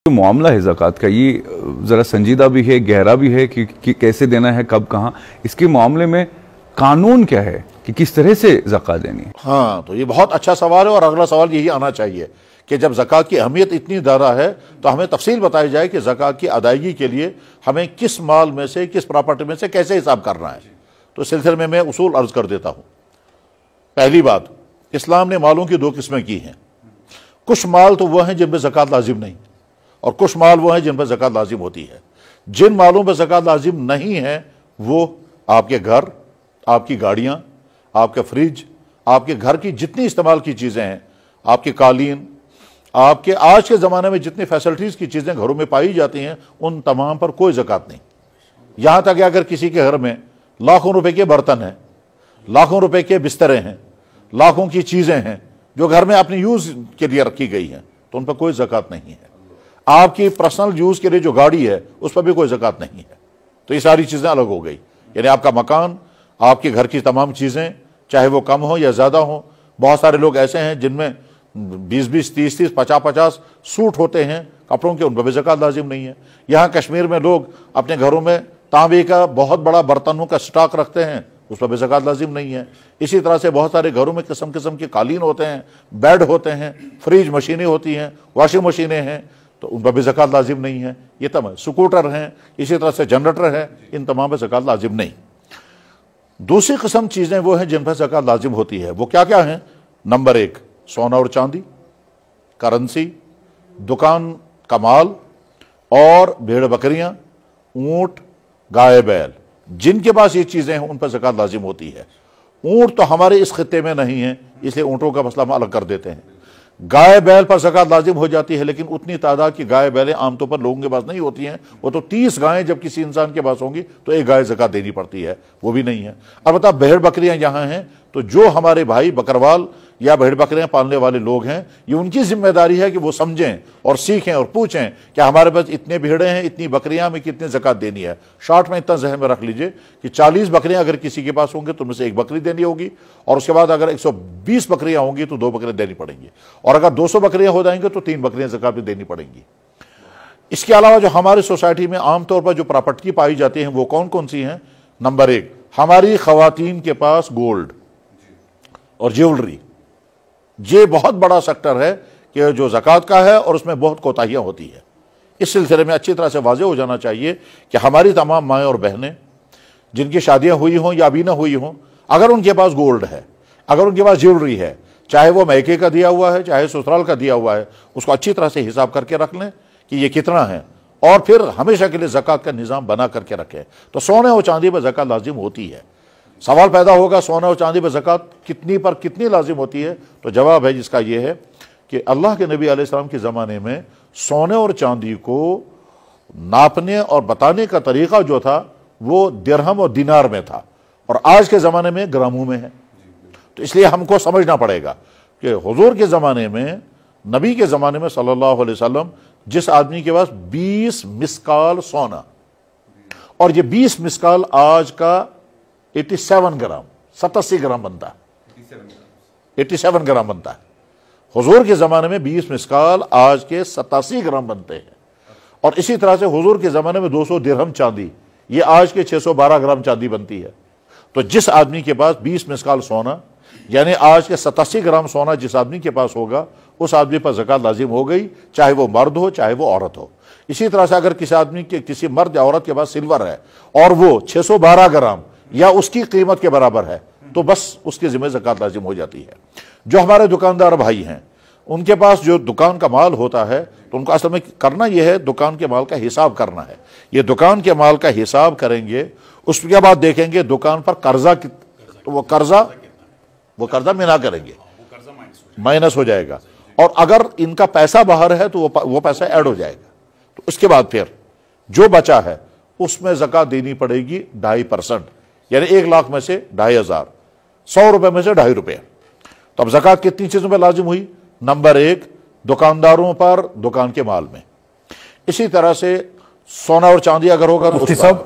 जो मामला है ज़कात का, ये ज़रा संजीदा भी है, गहरा भी है कि कैसे देना है, कब, कहाँ। इसके मामले में कानून क्या है कि किस तरह से ज़कात देनी है? हाँ, तो ये बहुत अच्छा सवाल है और अगला सवाल यही आना चाहिए कि जब ज़कात की अहमियत इतनी ज़्यादा है तो हमें तफसील बताई जाए कि ज़कात की अदायगी के लिए हमें किस माल में से, किस प्रॉपर्टी में से कैसे हिसाब करना है। तो इस सिलसिले में मैं उसूल अर्ज़ कर देता हूँ। पहली बात, इस्लाम ने मालों की दो किस्में की हैं। कुछ माल तो वह हैं जिन पर ज़कात लाजिम नहीं, और कुछ माल वो हैं जिन पर ज़कात लाजिम होती है। जिन मालों पर ज़कात लाजिम नहीं है वो आपके घर, आपकी गाड़ियाँ, आपके फ्रिज, आपके घर की जितनी इस्तेमाल की चीज़ें हैं, आपके कालीन, आपके आज के ज़माने में जितनी फैसिलिटीज़ की चीज़ें घरों में पाई जाती हैं, उन तमाम पर कोई ज़कात नहीं। यहाँ तक कि अगर किसी के घर में लाखों रुपए के बर्तन हैं, लाखों रुपए के बिस्तरे हैं, लाखों की चीज़ें हैं जो घर में अपने यूज़ के लिए रखी गई हैं, तो उन पर कोई ज़कात नहीं है। आपकी पर्सनल यूज़ के लिए जो गाड़ी है उस पर भी कोई ज़कात नहीं है। तो ये सारी चीज़ें अलग हो गई। यानी आपका मकान, आपके घर की तमाम चीज़ें, चाहे वो कम हो या ज़्यादा हो। बहुत सारे लोग ऐसे हैं जिनमें 20-20, 30-30, 50-50 सूट होते हैं कपड़ों के, उन पर भी ज़कात लाजिम नहीं है। यहाँ कश्मीर में लोग अपने घरों में तांबे का बहुत बड़ा बर्तनों का स्टॉक रखते हैं, उस पर भी ज़कात लाजिम नहीं है। इसी तरह से बहुत सारे घरों में किस्म किस्म के कालीन होते हैं, बेड होते हैं, फ्रिज मशीनें होती हैं, वॉशिंग मशीनें हैं, तो उन पर भी ज़कात लाजिम नहीं है। ये तमाम स्कूटर हैं, इसी तरह से जनरेटर है, इन तमाम पर ज़कात लाजिम नहीं। दूसरी किस्म चीज़ें वो हैं जिन पर ज़कात लाजिम होती है। वो क्या क्या हैं? नंबर 1, सोना और चांदी, करेंसी, दुकान का माल और भेड़ बकरियां, ऊंट, गाय बैल, जिनके पास ये चीज़ें हैं उन पर ज़कात लाजिम होती है। ऊंट तो हमारे इस खित्ते में नहीं है, इसलिए ऊँटों का मसला हम अलग कर देते हैं। गाय बैल पर ज़कात लाजिम हो जाती है, लेकिन उतनी तादाद की गाय बैलें आमतौर पर लोगों के पास नहीं होती हैं। वो तो 30 गायें जब किसी इंसान के पास होंगी तो एक गाय ज़कात देनी पड़ती है, वो भी नहीं है। अलबत्ता भेड़ बकरियां यहाँ हैं, तो जो हमारे भाई बकरवाल या भेड़ बकरियां पालने वाले लोग हैं, ये उनकी जिम्मेदारी है कि वो समझें और सीखें और पूछें कि हमारे पास इतने भेड़ें हैं, इतनी बकरियां, हमें कितनी ज़कात देनी है। शॉर्ट में इतना जहन में रख लीजिए कि 40 बकरियां अगर किसी के पास होंगे तो उनमें से एक बकरी देनी होगी, और उसके बाद अगर 120 बकरियां होंगी तो 2 बकरियां देनी पड़ेंगी, और अगर 200 बकरियां हो जाएंगे तो 3 बकरियां ज़कात भी देनी पड़ेंगी। इसके अलावा जो हमारी सोसाइटी में आमतौर पर जो प्रॉपर्टी पाई जाती हैं वो कौन कौन सी हैं? नंबर 1, हमारी ख़वातीन के पास गोल्ड और ज्वेलरी। ये बहुत बड़ा सेक्टर है कि जो ज़कात का है और उसमें बहुत कोताहियाँ होती है। इस सिलसिले में अच्छी तरह से वाज़ेह हो जाना चाहिए कि हमारी तमाम माएँ और बहनें जिनकी शादियाँ हुई हों या अभी ना हुई हों, अगर उनके पास गोल्ड है, अगर उनके पास ज्वेलरी है, चाहे वो मैके का दिया हुआ है, चाहे ससुराल का दिया हुआ है, उसको अच्छी तरह से हिसाब करके रख लें कि ये कितना है, और फिर हमेशा के लिए ज़कात का निज़ाम बना करके रखें। तो सोने और चांदी पर ज़कात लाजिम होती है। सवाल पैदा होगा सोना और चांदी पर ज़कात कितनी पर कितनी लाजिम होती है? तो जवाब है जिसका ये है कि अल्लाह के नबी अलैहिस्सलाम के ज़माने में सोने और चांदी को नापने और बताने का तरीक़ा जो था वो दिरहम और दिनार में था, और आज के ज़माने में ग्रामों में है। तो इसलिए हमको समझना पड़ेगा कि हुजूर के ज़माने में, नबी के ज़माने में सल्लल्लाहु अलैहि वसल्लम, जिस आदमी के पास 20 मिस्काल सोना, और ये 20 मिस्काल आज का 87 ग्राम, 87 ग्राम बनता है, 87 ग्राम बनता है। हुजूर के ज़माने में 20 मिस्काल आज के 87 ग्राम बनते हैं। और इसी तरह से हुजूर के ज़माने में 200 दिरहम चांदी, ये आज के 612 ग्राम चांदी बनती है। तो जिस आदमी के पास 20 मिस्काल सोना, यानी आज के 87 ग्राम सोना जिस आदमी के पास होगा, उस आदमी पर ज़कात लाजिम हो गई, चाहे वो मर्द हो चाहे वो औरत हो। इसी तरह से अगर किसी आदमी के, किसी मर्द या औरत के पास सिल्वर है और वो 612 ग्राम या उसकी कीमत के बराबर है, तो बस उसके ज़िम्मे ज़कात लाजिम हो जाती है। जो हमारे दुकानदार भाई हैं, उनके पास जो दुकान का माल होता है, तो उनको असल में करना यह है, दुकान के माल का हिसाब करना है। ये दुकान के माल का हिसाब करेंगे, उसके बाद देखेंगे दुकान पर कर्जा, तो वो कर्जा मिना करेंगे, माइनस हो जाएगा, और अगर इनका पैसा बाहर है तो वो पैसा ऐड हो जाएगा। तो उसके बाद फिर जो बचा है उसमें ज़कात देनी पड़ेगी 2.5%, यानी 1 लाख में से 2,500, 100 रुपए में से 2.5 रुपये। तो अब ज़कात कितनी चीज़ों पर लाजिम हुई? नंबर 1, दुकानदारों पर, दुकान के माल में। इसी तरह से सोना और चांदी अगर होगा तो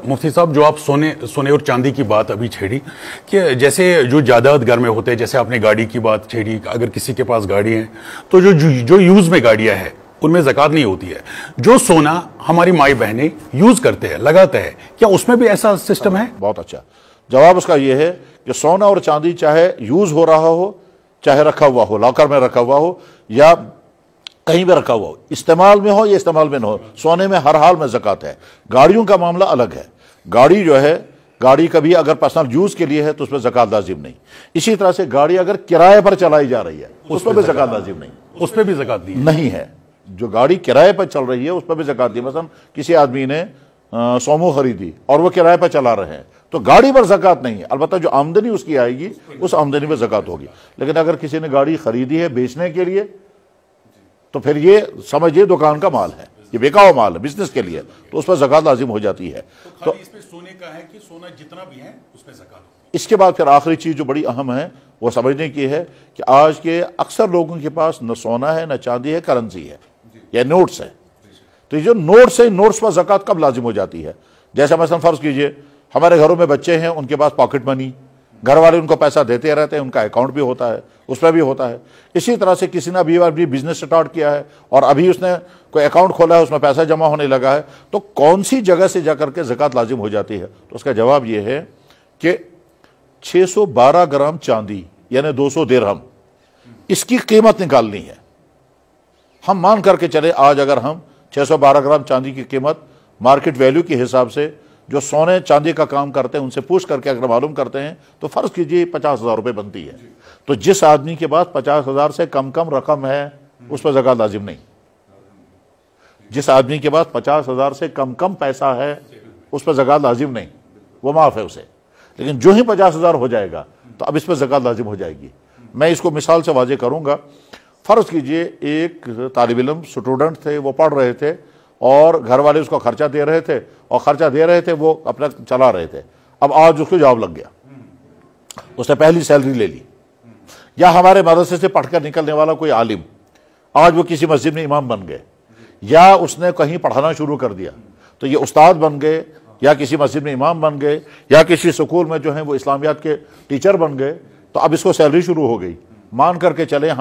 मुफ्ती साहब जो आप सोने और चांदी की बात अभी छेड़ी, कि जैसे जो जायदाद घर में होते हैं, जैसे आपने गाड़ी की बात छेड़ी, अगर किसी के पास गाड़ी है तो जो यूज में गाड़ियां हैं ان میں زکوٰۃ نہیں ہوتی ہے. جو سونا ہماری مائی بہنیں یوز کرتے ہیں, لگاتے ہیں, کیا اس میں بھی ایسا سسٹم ہے؟ بہت اچھا جواب اس کا یہ ہے کہ سونا اور چاندی چاہے یوز ہو رہا ہو, چاہے رکھا ہوا ہو, لاکر میں رکھا ہوا ہو یا کہیں بھی رکھا ہوا ہو, استعمال میں ہو یا استعمال میں نہ ہو, سونے میں ہر حال میں زکوٰۃ ہے. گاڑیوں کا معاملہ الگ ہے. گاڑی جو ہے, گاڑی کبھی اگر پرسنل یوز کے لیے ہے تو اس پہ زکوٰۃ لازم نہیں. اسی طرح سے گاڑی اگر کرائے پر چلائی جا رہی ہے اس پہ بھی زکوٰۃ لازم نہیں. اس پہ بھی زکوٰۃ نہیں ہے. جو گاڑی کرائے پر چل رہی ہے اس پہ بھی زکوٰۃ دی. مثلا کسی آدمی نے سومو خریدی اور وہ کرائے پر چلا رہے ہیں تو گاڑی پر زکوٰۃ نہیں ہے. البتہ جو آمدنی اس کی آئے گی اس آمدنی میں زکوٰۃ ہوگی. لیکن اگر کسی نے گاڑی خریدی ہے بیچنے کے لیے تو پھر یہ سمجھیے دکان کا مال ہے, یہ بیکا ہوا مال ہے بزنس کے لیے, تو اس پر زکوٰۃ لازم ہو جاتی ہے. تو اس پہ سونے کا ہے کہ سونا جتنا بھی ہے اس پہ زکوٰۃ. اس کے بعد پھر آخری چیز جو بڑی اہم ہے وہ سمجھنے کی ہے کہ آج کے اکثر لوگوں کے پاس نہ سونا ہے نہ چاندی ہے, کرنسی ہے یا نوٹس ہے. تو یہ جو نوٹس ہے, نوٹس پر زکوٰۃ کب لازم ہو جاتی ہے؟ جیسے مثلا فرض کیجئے ہمارے گھروں میں بچے ہیں, ان کے پاس پاکٹ منی, گھر والے ان کو پیسہ دیتے رہتے ہیں, ان کا اکاؤنٹ بھی ہوتا ہے, اس پہ بھی ہوتا ہے. اسی طرح سے کسی نے ابھی بزنس سٹارٹ کیا ہے اور ابھی اس نے کوئی اکاؤنٹ کھولا ہے, اس میں پیسہ جمع ہونے لگا ہے, تو کون سی جگہ سے جا کر کے زکوٰۃ لازم ہو جاتی ہے؟ تو اس کا جواب یہ ہے کہ 612 گرام چاندی یعنی 200 درہم, اس کی قیمت نکالنی ہے. ہم مان کر کے چلے آج اگر ہم 612 گرام چاندی کی قیمت مارکیٹ ویلیو کے حساب سے جو سونے چاندی کا کام کرتے ہیں ان سے پوچھ کر کے اگر معلوم کرتے ہیں تو فرض کیجئے 50,000 روپے بنتی ہے. تو جس آدمی کے پاس 50,000 سے کم رقم ہے اس پر زکوٰۃ لازم نہیں. جس آدمی کے پاس 50,000 سے کم پیسہ ہے اس پر زکوٰۃ لازم نہیں, وہ معاف ہے اسے. لیکن جو ہی 50,000 ہو جائے گا تو اب اس پر زکوٰۃ لازم ہو جائے گی. میں اس کو مثال سے واضح کروں گا. فرض کیجئے ایک طالب علم اسٹوڈنٹ تھے, وہ پڑھ رہے تھے اور گھر والے اس کو خرچہ دے رہے تھے, اور خرچہ دے رہے تھے وہ اپنا چلا رہے تھے. اب آج اس کو جاب لگ گیا, اس نے پہلی سیلری لے لی. یا ہمارے مدرسے سے پڑھ کر نکلنے والا کوئی عالم, آج وہ کسی مسجد میں امام بن گئے, یا اس نے کہیں پڑھانا شروع کر دیا تو یہ استاد بن گئے, یا کسی مسجد میں امام بن گئے, یا کسی سکول میں جو ہیں وہ اسلامیات کے ٹیچر بن گئے. تو اب اس کو سیلری شروع ہو گئی. مان کر کے چلے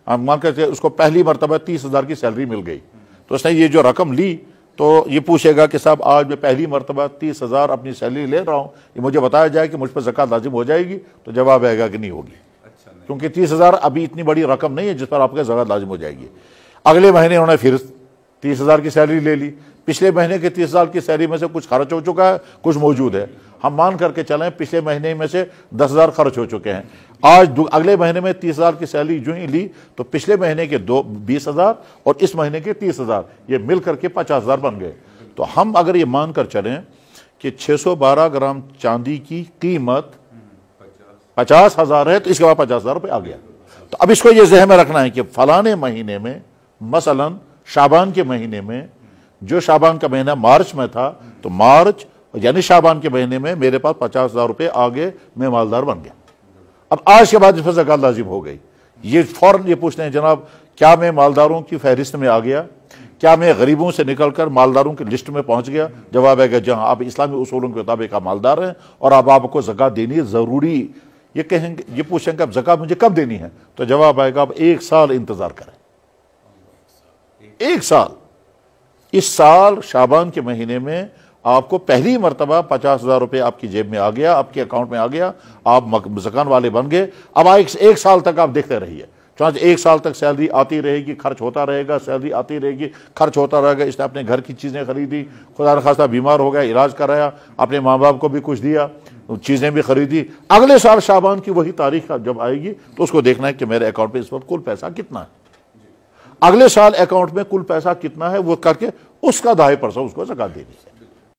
مان کر کے اس کو پہلی مرتبہ 30,000 کی سیلری مل گئی. تو اس نے یہ جو رقم لی تو یہ پوچھے گا کہ صاحب آج میں پہلی مرتبہ 30,000 اپنی سیلری لے رہا ہوں, یہ مجھے بتایا جائے کہ مجھ پر زکوٰۃ لازم ہو جائے گی؟ تو جواب آئے گا کہ نہیں ہوگی, کیونکہ 30,000 ابھی اتنی بڑی رقم نہیں ہے جس پر آپ کا زکوٰۃ لازم ہو جائے گی. اگلے مہینے انہوں نے پھر 30,000 کی سیلری لے لی. پچھلے مہینے کے 30,000 کی سیلری میں سے کچھ خرچ ہو چکا ہے, کچھ موجود ہے. ہم مان کر کے چلیں پچھلے مہینے میں سے 10,000 خرچ ہو چکے ہیں. آج اگلے مہینے میں 30,000 کی سیلری جو ہی لی تو پچھلے مہینے کے 20,000 اور اس مہینے کے 30,000 یہ مل کر کے 50,000 بن گئے. تو ہم اگر یہ مان کر چلیں کہ 612 گرام چاندی کی قیمت 50,000 ہے تو اس کے بعد 50,000 روپے آ گیا. تو اب اس کو یہ ذہن میں رکھنا ہے کہ فلانے مہینے میں, مثلا شعبان کے مہینے میں, جو شعبان کا مہینہ مارچ میں تھا تو مارچ یعنی شعبان کے مہینے میں میرے پاس 50,000 روپے آگے, میں مالدار بن گیا. اب آج کے بعد اس پر زکوٰۃ لازم ہو گئی. یہ فوراً یہ پوچھتے ہیں جناب کیا میں مالداروں کی فہرست میں آ گیا, کیا میں غریبوں سے نکل کر مالداروں کی لسٹ میں پہنچ گیا؟ جواب ہے کہ جہاں آپ اسلامی اصولوں کے مطابق آپ مالدار ہیں اور اب آپ کو زکوٰۃ دینی ضروری. یہ کہیں گے, یہ پوچھیں کہ اب زکوٰۃ مجھے کب دینی ہے؟ تو جواب آئے گا اب 1 سال انتظار کریں. 1 سال. اس سال شعبان کے مہینے میں آپ کو پہلی مرتبہ 50,000 روپے آپ کی جیب میں آ گیا, آپ کے اکاؤنٹ میں آ گیا, آپ زکوٰۃ والے بن گئے. اب 1 سال تک آپ دیکھتے رہیے, چنانچہ 1 سال تک سیلری آتی رہے گی, خرچ ہوتا رہے گا, سیلری آتی رہے گی, خرچ ہوتا رہے گا. اس نے اپنے گھر کی چیزیں خریدی, خدا نخواستہ بیمار ہو گیا, علاج کرایا, اپنے ماں باپ کو بھی کچھ دیا, چیزیں بھی خریدی. اگلے سال شعبان کی وہی تاریخ جب آئے گی تو اس کو دیکھنا ہے کہ میرے اکاؤنٹ میں اس وقت کل پیسہ کتنا ہے. اگلے سال اکاؤنٹ میں کل پیسہ کتنا ہے وہ کر کے اس کا 10% اس کو زکوٰۃ دینی ہے.